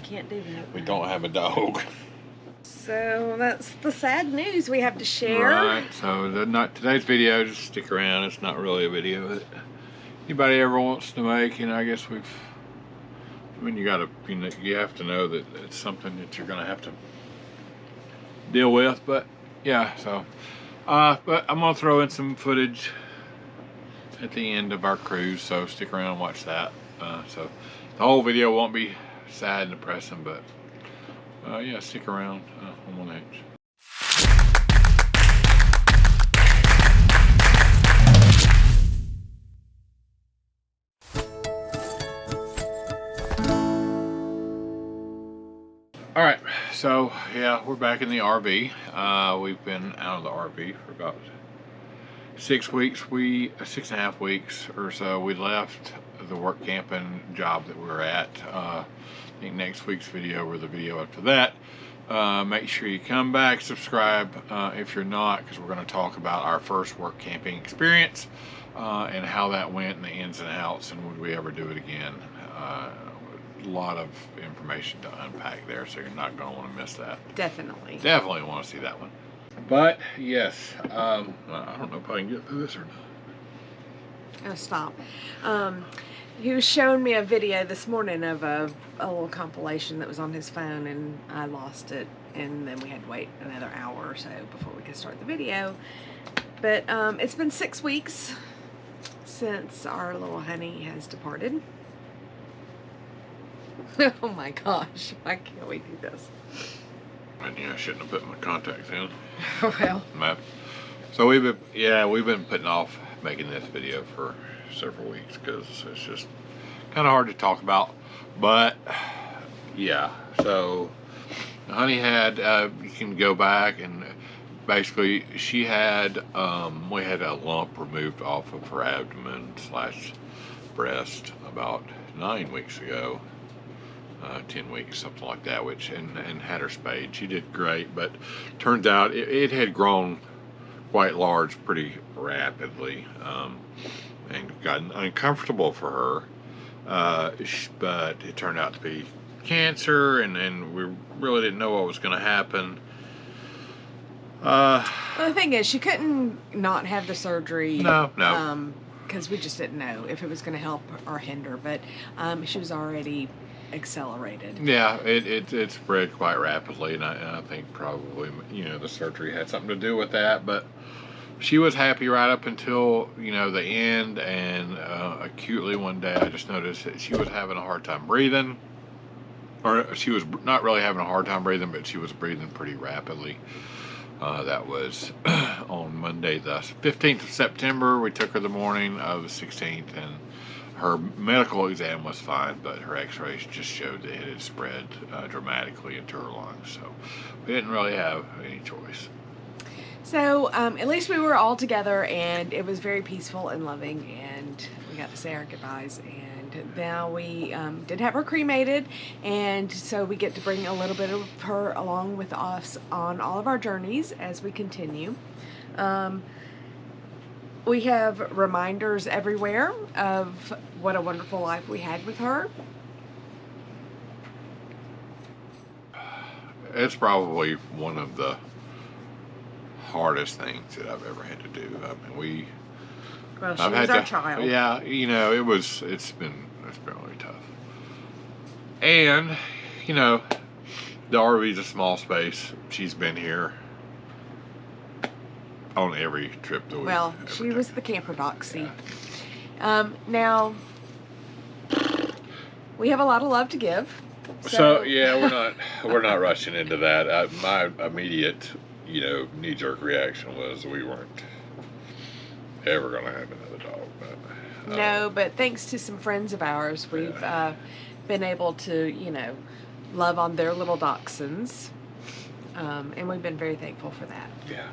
can't do that. We don't have a dog. So that's the sad news we have to share. Right, so not today's video, just stick around. It's not really a video that anybody ever wants to make, and I guess you have to know that it's something that you're gonna have to deal with. But yeah, so but I'm gonna throw in some footage at the end of our cruise, so stick around and watch that. So the whole video won't be sad and depressing, but yeah, stick around. Home on the Hitch. All right, so yeah, we're back in the RV. We've been out of the RV for about 6 weeks. 6.5 weeks or so. We left the work camping job that we were at. I think next week's video or the video after that. Make sure you come back, subscribe if you're not, because we're going to talk about our first work camping experience and how that went and the ins and outs, and would we ever do it again. A lot of information to unpack there, so you're not going to want to miss that. Definitely Want to see that one. But yes, I don't know if I can get through this or not. Oh, stop. He was showing me a video this morning of a little compilation that was on his phone, and I lost it, and then we had to wait another hour or so before we could start the video. But it's been 6 weeks since our little honey has departed. Oh my gosh, why can't we do this? And yeah, I shouldn't have put my contacts in. Well. So we've been putting off making this video for several weeks because it's just kind of hard to talk about. But yeah, so honey had you can go back, and basically she had we had a lump removed off of her abdomen / breast about 9 weeks ago. 10 weeks, something like that, and had her spayed. She did great, but turns out it had grown quite large pretty rapidly, and gotten uncomfortable for her, but it turned out to be cancer, and we really didn't know what was going to happen. Well, the thing is, she couldn't not have the surgery. No. Because we just didn't know if it was going to help or hinder, but she was already accelerated. Yeah, it spread quite rapidly, and I think probably the surgery had something to do with that. But she was happy right up until the end, and acutely one day I just noticed that she was having a hard time breathing, or she was not really having a hard time breathing, but she was breathing pretty rapidly. That was on Monday the 15th of September. We took her the morning of the 16th, and her medical exam was fine, but her x-rays just showed that it had spread dramatically into her lungs. So we didn't really have any choice. So at least we were all together, and it was very peaceful and loving, and we got to say our goodbyes. And now we did have her cremated, and so we get to bring a little bit of her along with us on all of our journeys as we continue. We have reminders everywhere of what a wonderful life we had with her. It's probably one of the hardest things that I've ever had to do. I mean, well, she was our child. Yeah, it's been really tough. And the RV's a small space. She's been here on every trip that we. Well, she was the camper doxy. Yeah. Now we have a lot of love to give. So yeah, we're not rushing into that. My immediate knee-jerk reaction was we weren't ever going to have another dog. But, no, but thanks to some friends of ours, we've been able to love on their little dachshunds, and we've been very thankful for that. Yeah.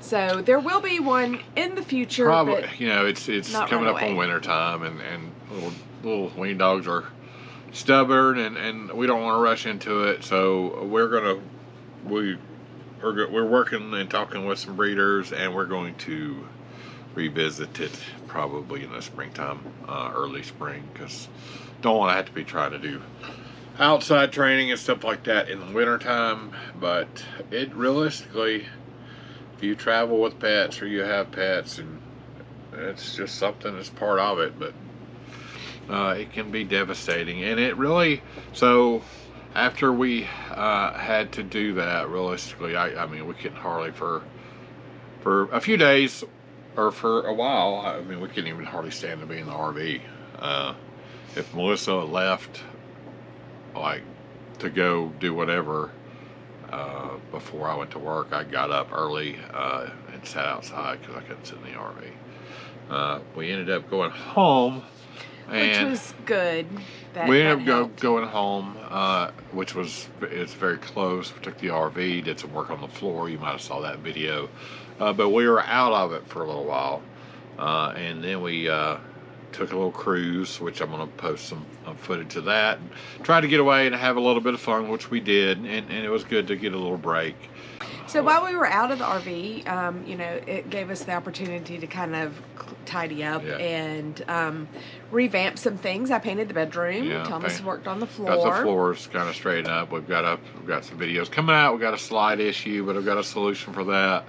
So there will be one in the future. Probably, it's coming up on winter time, and little wean dogs are stubborn, and we don't want to rush into it. So we're working and talking with some breeders, and we're going to revisit it probably in the springtime, early spring, because don't want to have to be trying to do outside training and stuff like that in the wintertime. But it realistically, if you travel with pets or you have pets, and it's just something that's part of it, but it can be devastating. And it really, so after we had to do that, realistically, I mean, we couldn't hardly for a few days or for a while, I mean, we couldn't even hardly stand to be in the RV. If Melissa left, like, to go do whatever, before I went to work, I got up early and sat outside because I couldn't sit in the RV. We ended up going home, which was good. We ended up going home, it's very close. We took the RV, did some work on the floor. You might have saw that video, but we were out of it for a little while, and then we took a little cruise, which I'm going to post some footage of that. Tried to get away and have a little bit of fun, which we did, and it was good to get a little break. So while we were out of the RV, you know, it gave us the opportunity to kind of tidy up and revamp some things. I painted the bedroom. Thomas worked on the floor. Got the floors kind of straightened up. We've got some videos coming out. We've got a slide issue, but I've got a solution for that.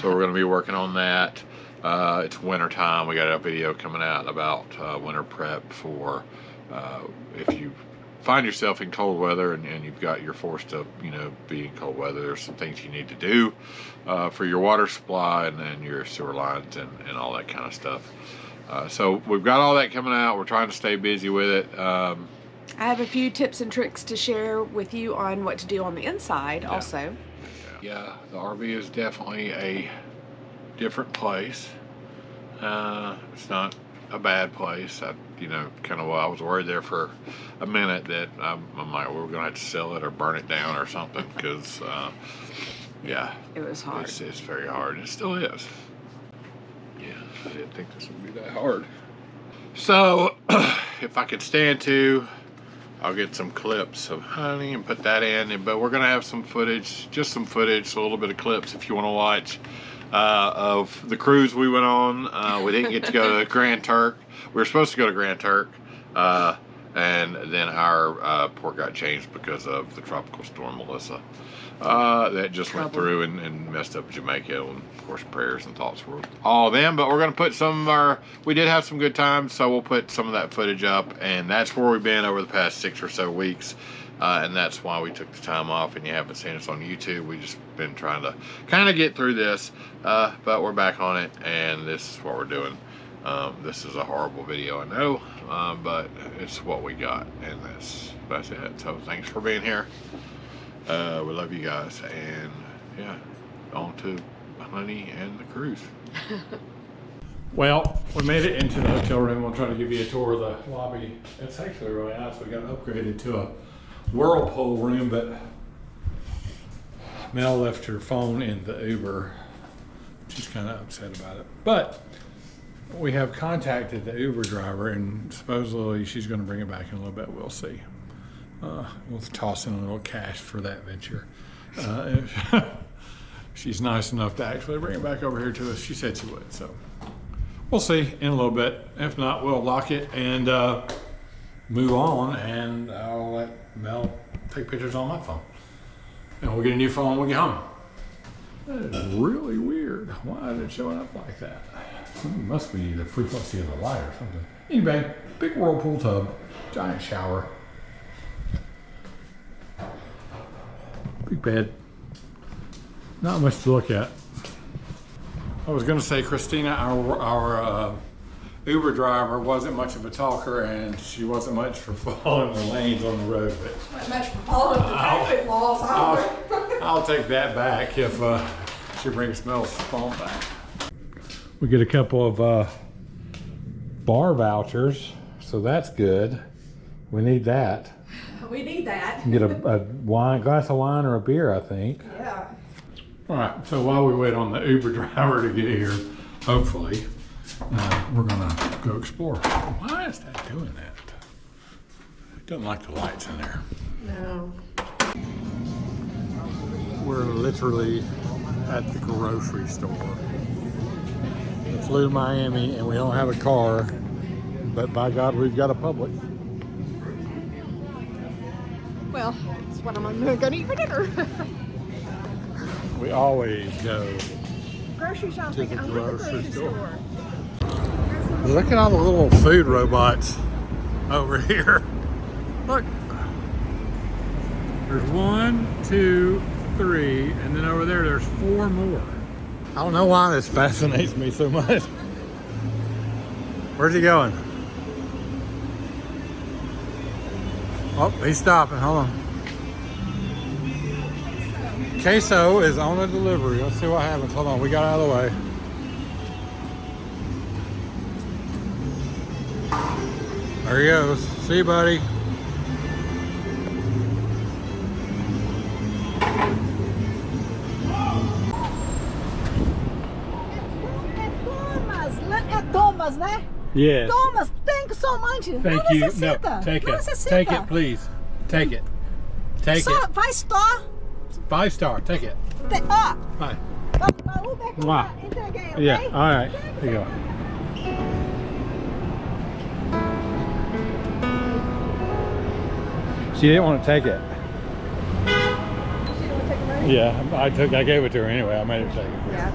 So we're going to be working on that. It's winter time. We got a video coming out about winter prep for if you find yourself in cold weather and you're forced to, you know, be in cold weather. There's some things you need to do for your water supply and your sewer lines and all that kind of stuff. So we've got all that coming out. We're trying to stay busy with it. I have a few tips and tricks to share with you on what to do on the inside also. Yeah, the RV is definitely a different place. It's not a bad place. I was worried there for a minute that I'm like, we're gonna have to sell it or burn it down or something, because it was hard. It's very hard. It still is. Yeah, I didn't think this would be that hard. So if I could stand to, I'll get some clips of Honey and put that in. But we're gonna have some footage, just some footage, a little bit of clips if you want to watch. Of the cruise we went on. We didn't get to go to Grand Turk. We were supposed to go to Grand Turk, and then our port got changed because of the tropical storm Melissa. That just went through and messed up Jamaica. And of course, prayers and thoughts were all of them. But we're going to put we did have some good times, so we'll put some of that footage up. And that's where we've been over the past 6 or so weeks. And that's why we took the time off, and you haven't seen us on YouTube. We've just been trying to kind of get through this, but we're back on it, and this is what we're doing. This is a horrible video, I know, but it's what we got, and that's it. So thanks for being here. We love you guys, and yeah, on to Honey and the cruise. Well, we made it into the hotel room. We'll try to give you a tour of the lobby. It's actually really nice. We got upgraded to a whirlpool room, but Mel left her phone in the Uber. She's kind of upset about it. But we have contacted the Uber driver, and supposedly she's going to bring it back in a little bit. We'll see. We'll toss in a little cash for that venture. If she's nice enough to actually bring it back over here to us. She said she would, so we'll see in a little bit. If not, we'll lock it and move on, and I'll let Mel take pictures on my phone. And we'll get a new phone when we get home. That is really weird. Why is it showing up like that? It must be the frequency of the light or something. Anyway, big whirlpool tub, giant shower. Big bed. Not much to look at. I was going to say Christina, our Uber driver, wasn't much of a talker, and she wasn't much for following the lanes on the road. But not much for following the traffic laws. I'll take that back if she brings Mel's phone back. We get a couple of bar vouchers, so that's good. We need that. We need that. Get a glass of wine or a beer, I think. Yeah. All right, so while we wait on the Uber driver to get here, hopefully, we're gonna go explore. Why is that doing that? It doesn't like the lights in there. No. We're literally at the grocery store. We flew to Miami and we don't have a car, but by God, we've got a Publix. Well, that's what I'm gonna eat for dinner. We always go Grocery to shopping. the I love the grocery grocery store. store. Look at all the little food robots over here. Look. There's 1, 2, 3, and then over there there's 4 more. I don't know why this fascinates me so much. Where's he going? Oh, he's stopping. Hold on. Queso is on a delivery. Let's see what happens. Hold on. We got out of the way. There he goes. See you, buddy. Thomas, né? Yes. Thomas, thank you so much. Thank Não you. No, necessita. take Não it. necessita. Take it, please. Take it. Take Só it. 5 star. 5 star. Take it. Ó, Bye. pra Uber que eu Wow. entreguei, ok? Yeah. All right. Here you go. She didn't want to take it. She don't take money? Yeah, I gave it to her anyway. I made her take it. Yeah.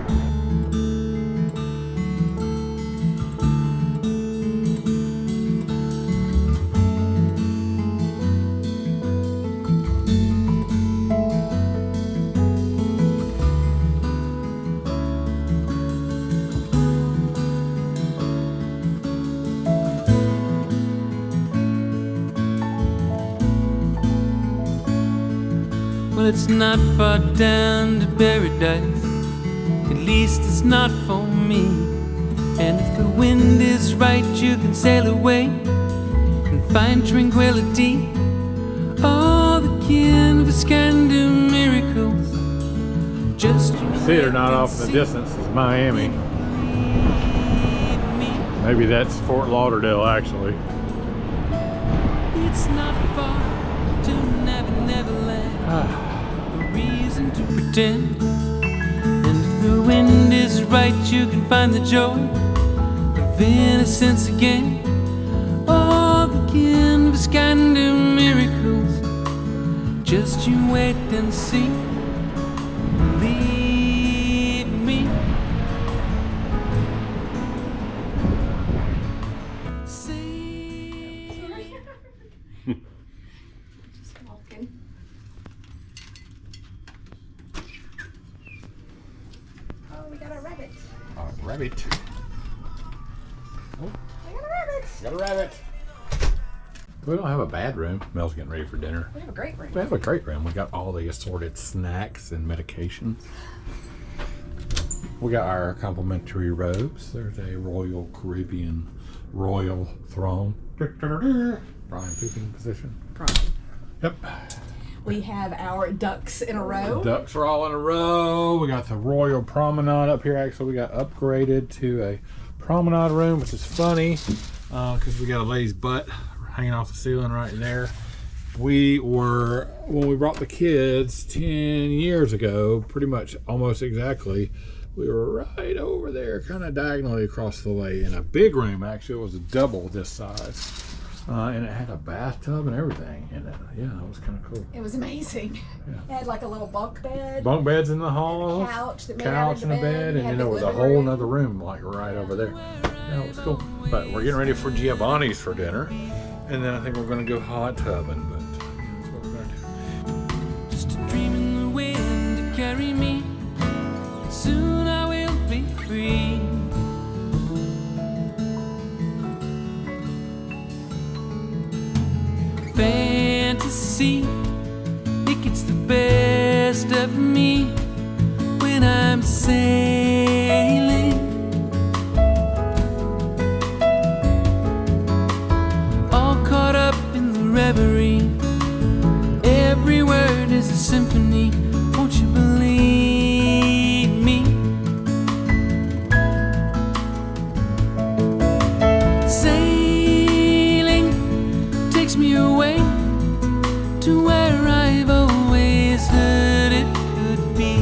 Well, it's not far down to paradise. At least it's not for me. And if the wind is right, you can sail away and find tranquility. All the canvas can do miracles. Just you See, they're not wait off and in the see. distance. It's Miami. Maybe that's Fort Lauderdale, actually. It's not far to Neverland. A reason to pretend. And if the wind is right, you can find the joy of innocence again. All the canvas can do miracles. Just you wait and see. Believe me. Just walking. Oh, we got a rabbit. Rabbit. We got a rabbit. Got a rabbit. We don't have a bad room. Mel's getting ready for dinner. We have a great room. We have a great room. We got all the assorted snacks and medications. We got our complimentary robes. There's a Royal Caribbean royal throne. Brian pooping position. Probably. Yep. We have our ducks in a row. Ducks are all in a row. We got the Royal Promenade up here. Actually, we got upgraded to a promenade room, which is funny because we got a lady's butt hanging off the ceiling right there. When we brought the kids 10 years ago, pretty much almost exactly, we were right over there, kind of diagonally across the way in a big room. Actually, it was a double this size. And it had a bathtub and everything. And yeah, that was kind of cool. It was amazing. It had like a little bunk bed. Bunk beds in the halls, Couch that made out couch of and the a bed, bed, and and had then there the was a living whole room. nother room like right over there. Yeah, it was cool. But we're getting ready for Giovanni's for dinner, and then I think we're going to go hot tubbing. But that's what we're going to do. Just a dream in the wind to carry me. Soon I will be free. Fantasy, it gets the best of me when I'm sailing. All caught up in the reverie. Every word is a symphony. Won't you believe me? Sailing takes me away to where I've always heard it could be.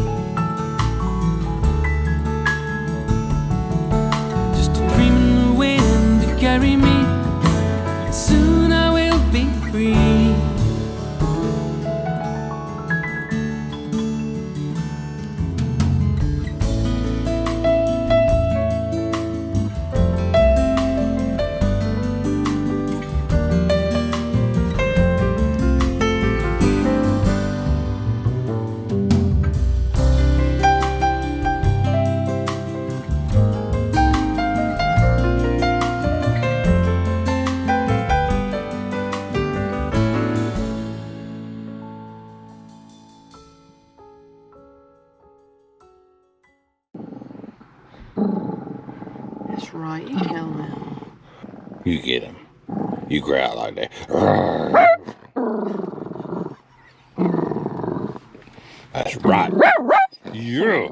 Just a dream in the wind to carry me. Soon I will be free. That's right. You tell them. You get him. You growl like that. That's right. Yeah.